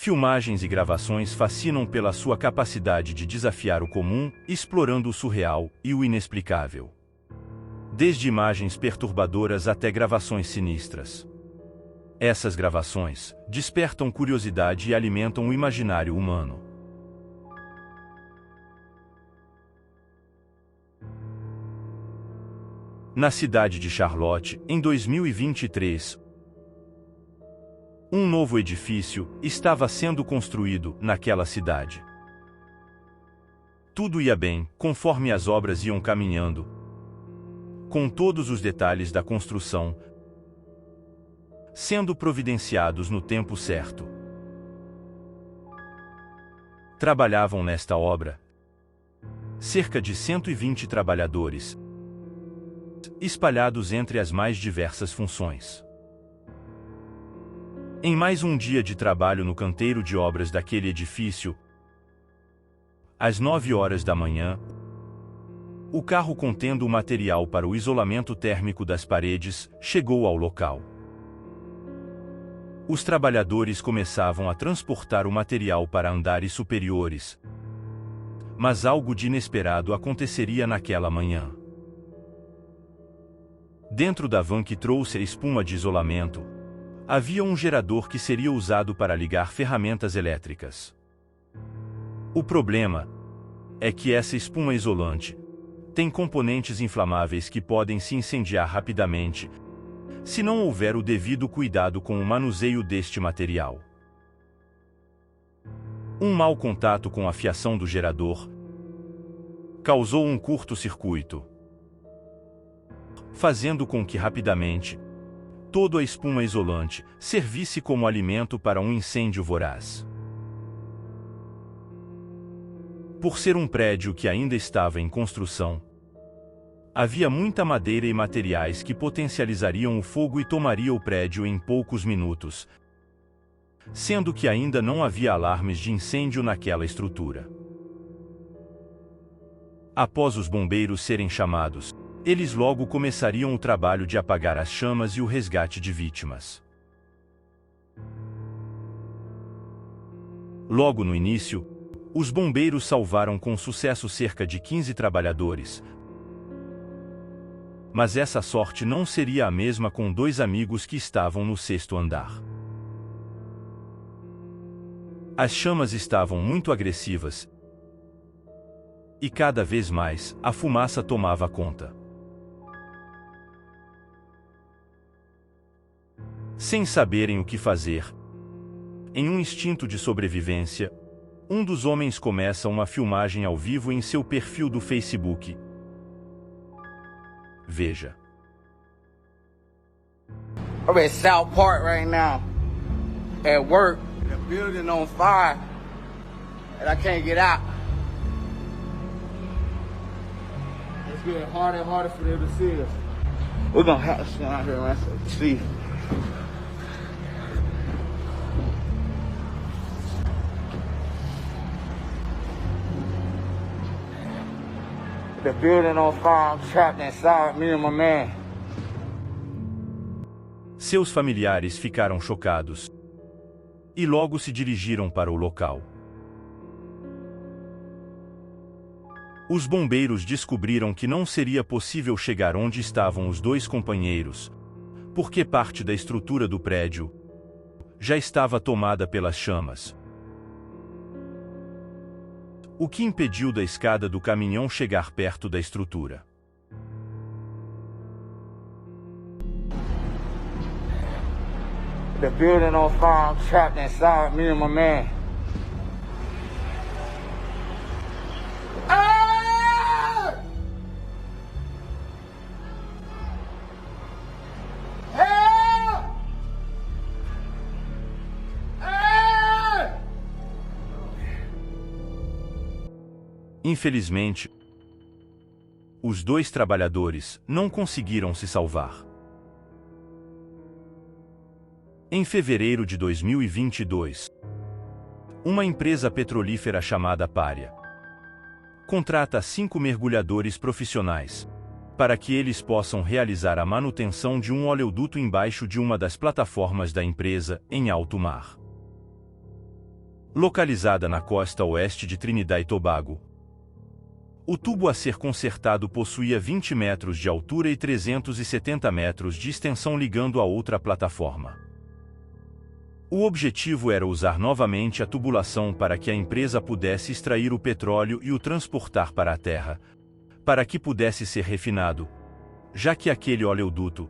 Filmagens e gravações fascinam pela sua capacidade de desafiar o comum, explorando o surreal e o inexplicável. Desde imagens perturbadoras até gravações sinistras. Essas gravações despertam curiosidade e alimentam o imaginário humano. Na cidade de Charlotte, em 2023, um novo edifício estava sendo construído naquela cidade. Tudo ia bem, conforme as obras iam caminhando, com todos os detalhes da construção sendo providenciados no tempo certo. Trabalhavam nesta obra cerca de 120 trabalhadores, espalhados entre as mais diversas funções. Em mais um dia de trabalho no canteiro de obras daquele edifício, às 9 horas da manhã, o carro contendo o material para o isolamento térmico das paredes chegou ao local. Os trabalhadores começavam a transportar o material para andares superiores, mas algo de inesperado aconteceria naquela manhã. Dentro da van que trouxe a espuma de isolamento, havia um gerador que seria usado para ligar ferramentas elétricas. O problema é que essa espuma isolante tem componentes inflamáveis que podem se incendiar rapidamente, se não houver o devido cuidado com o manuseio deste material. Um mau contato com a fiação do gerador causou um curto-circuito, fazendo com que rapidamente toda a espuma isolante servisse como alimento para um incêndio voraz. Por ser um prédio que ainda estava em construção, havia muita madeira e materiais que potencializariam o fogo e tomaria o prédio em poucos minutos, sendo que ainda não havia alarmes de incêndio naquela estrutura. Após os bombeiros serem chamados, eles logo começariam o trabalho de apagar as chamas e o resgate de vítimas. Logo no início, os bombeiros salvaram com sucesso cerca de 15 trabalhadores, mas essa sorte não seria a mesma com 2 amigos que estavam no 6º andar. As chamas estavam muito agressivas e cada vez mais a fumaça tomava conta. Sem saberem o que fazer, em um instinto de sobrevivência, um dos homens começa uma filmagem ao vivo em seu perfil do Facebook. Veja. I'm at South Park right now, at work. The building on fire, and I can't get out. It's getting harder and harder for them to see us. We're gonna have to stand out here, man, to see. The building on fire, I'm trapped inside, me and my man. Seus familiares ficaram chocados e logo se dirigiram para o local. Os bombeiros descobriram que não seria possível chegar onde estavam os 2 companheiros, porque parte da estrutura do prédio já estava tomada pelas chamas, o que impediu da escada do caminhão chegar perto da estrutura. The building on fire, I'm trapped inside, me and my man. Ah! Help! Ah! Infelizmente, os 2 trabalhadores não conseguiram se salvar. Em fevereiro de 2022, uma empresa petrolífera chamada Pária contrata 5 mergulhadores profissionais para que eles possam realizar a manutenção de um oleoduto embaixo de uma das plataformas da empresa em alto mar. localizada na costa oeste de Trinidad e Tobago. O tubo a ser consertado possuía 20 metros de altura e 370 metros de extensão ligando a outra plataforma. O objetivo era usar novamente a tubulação para que a empresa pudesse extrair o petróleo e o transportar para a terra, para que pudesse ser refinado, já que aquele oleoduto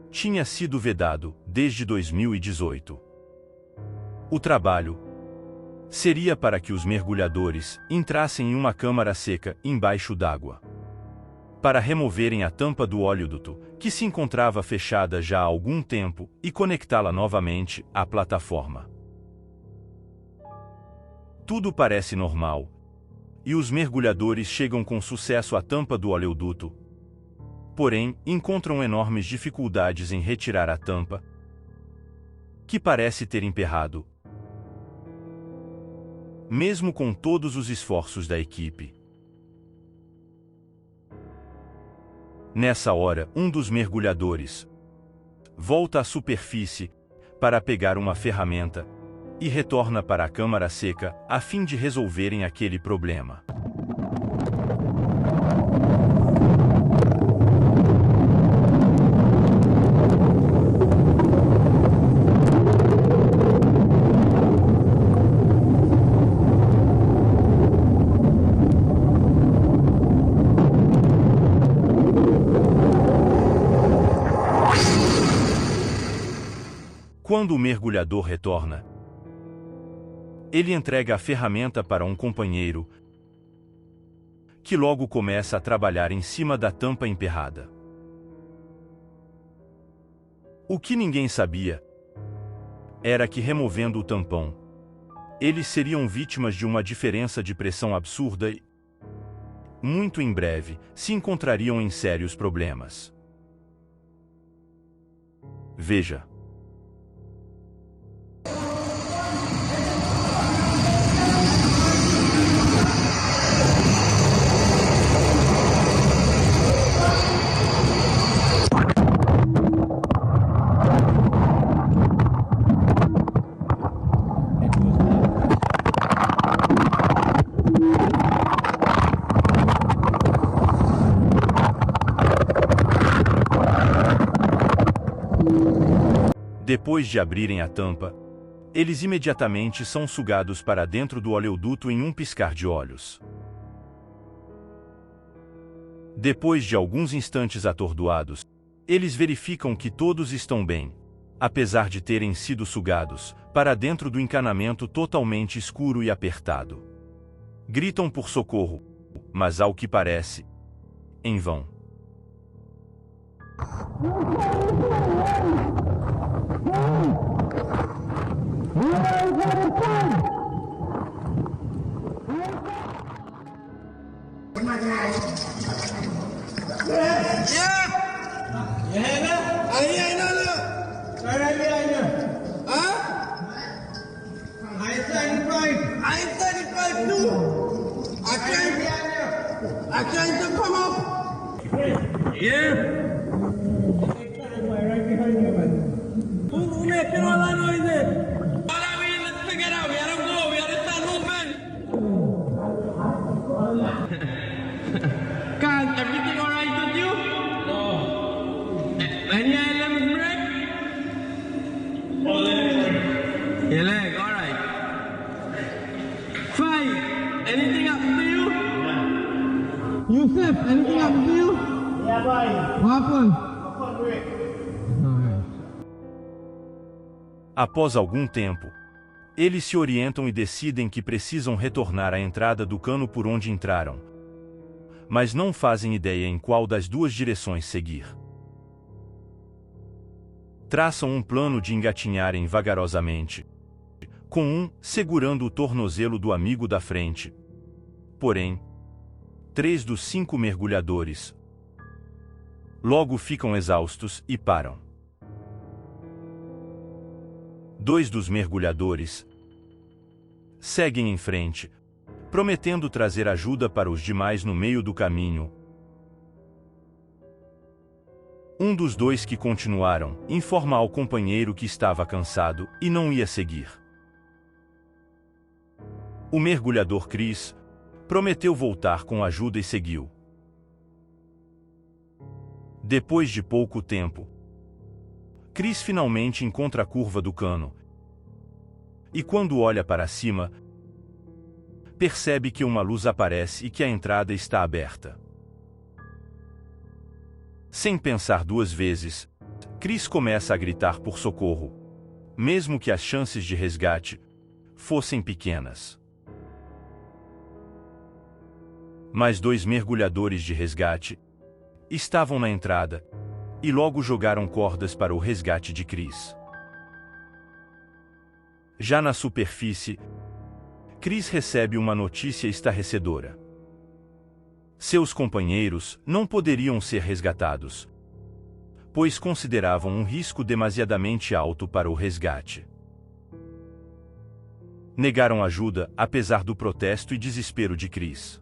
tinha sido vedado desde 2018. O trabalho seria para que os mergulhadores entrassem em uma câmara seca embaixo d'água, para removerem a tampa do oleoduto, que se encontrava fechada já há algum tempo, e conectá-la novamente à plataforma. Tudo parece normal, e os mergulhadores chegam com sucesso à tampa do oleoduto. Porém, encontram enormes dificuldades em retirar a tampa, que parece ter emperrado, mesmo com todos os esforços da equipe. Nessa hora, um dos mergulhadores volta à superfície para pegar uma ferramenta e retorna para a câmara seca a fim de resolverem aquele problema. Quando o mergulhador retorna, ele entrega a ferramenta para um companheiro, que logo começa a trabalhar em cima da tampa emperrada. O que ninguém sabia era que, removendo o tampão, eles seriam vítimas de uma diferença de pressão absurda e, muito em breve, se encontrariam em sérios problemas. Veja. Depois de abrirem a tampa, eles imediatamente são sugados para dentro do oleoduto em um piscar de olhos. Depois de alguns instantes atordoados, eles verificam que todos estão bem, apesar de terem sido sugados para dentro do encanamento totalmente escuro e apertado. Gritam por socorro, mas ao que parece, em vão. Everything alright with you? No. Any leg break? Your leg, alright. 5. Anything happened to you? Yeah. Yusuf, anything happened to you? Yeah, boy. What happened? Após algum tempo, eles se orientam e decidem que precisam retornar à entrada do cano por onde entraram, mas não fazem ideia em qual das duas direções seguir. Traçam um plano de engatinharem vagarosamente, com um segurando o tornozelo do amigo da frente. Porém, 3 dos 5 mergulhadores logo ficam exaustos e param. 2 dos mergulhadores seguem em frente, prometendo trazer ajuda para os demais no meio do caminho. Um dos 2 que continuaram informa ao companheiro que estava cansado e não ia seguir. O mergulhador Chris prometeu voltar com ajuda e seguiu. Depois de pouco tempo, Chris finalmente encontra a curva do cano. E quando olha para cima, percebe que uma luz aparece e que a entrada está aberta. Sem pensar duas vezes, Chris começa a gritar por socorro, mesmo que as chances de resgate fossem pequenas. Mas 2 mergulhadores de resgate estavam na entrada e logo jogaram cordas para o resgate de Chris. Já na superfície, Chris recebe uma notícia estarrecedora. Seus companheiros não poderiam ser resgatados, pois consideravam um risco demasiadamente alto para o resgate. Negaram ajuda, apesar do protesto e desespero de Chris.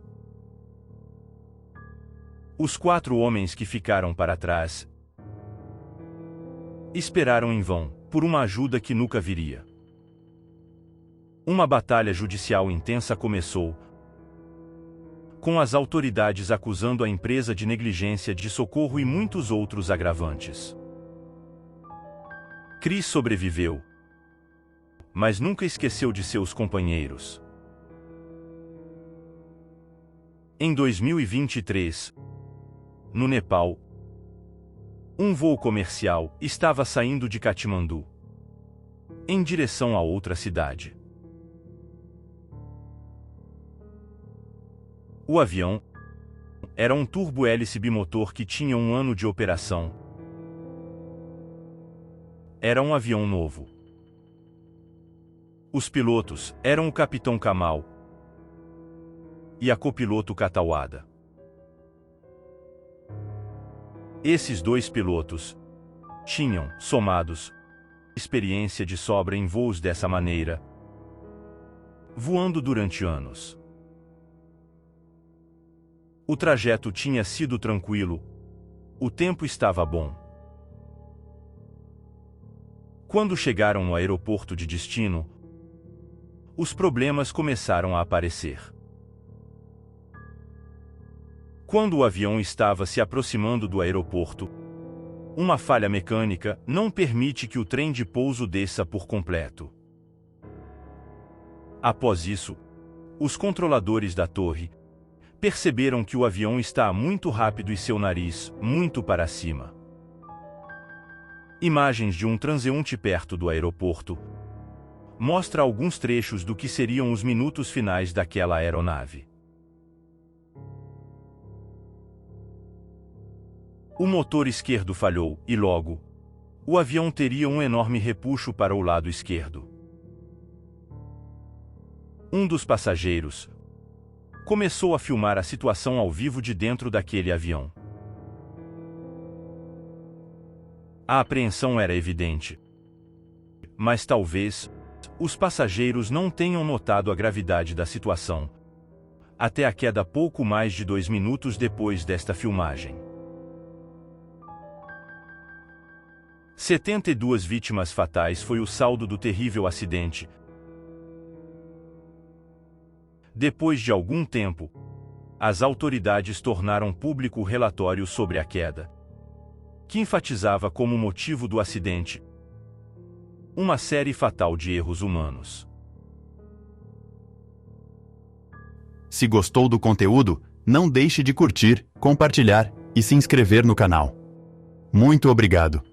Os 4 homens que ficaram para trás esperaram em vão por uma ajuda que nunca viria. Uma batalha judicial intensa começou, com as autoridades acusando a empresa de negligência de socorro e muitos outros agravantes. Chris sobreviveu, mas nunca esqueceu de seus companheiros. Em 2023, no Nepal, um voo comercial estava saindo de Katmandu em direção a outra cidade. O avião era um turbo-hélice bimotor que tinha 1 ano de operação. Era um avião novo. Os pilotos eram o capitão Kamal e a copiloto Katawada. Esses 2 pilotos tinham, somados, experiência de sobra em voos dessa maneira, voando durante anos. O trajeto tinha sido tranquilo, o tempo estava bom. Quando chegaram no aeroporto de destino, os problemas começaram a aparecer. Quando o avião estava se aproximando do aeroporto, uma falha mecânica não permite que o trem de pouso desça por completo. Após isso, os controladores da torre perceberam que o avião está muito rápido e seu nariz muito para cima. Imagens de um transeunte perto do aeroporto mostra alguns trechos do que seriam os minutos finais daquela aeronave. O motor esquerdo falhou e logo, o avião teria um enorme repuxo para o lado esquerdo. Um dos passageiros começou a filmar a situação ao vivo de dentro daquele avião. A apreensão era evidente, mas talvez os passageiros não tenham notado a gravidade da situação, até a queda pouco mais de 2 minutos depois desta filmagem. 72 vítimas fatais foi o saldo do terrível acidente. Depois de algum tempo, as autoridades tornaram público o relatório sobre a queda, que enfatizava como motivo do acidente uma série fatal de erros humanos. Se gostou do conteúdo, não deixe de curtir, compartilhar e se inscrever no canal. Muito obrigado!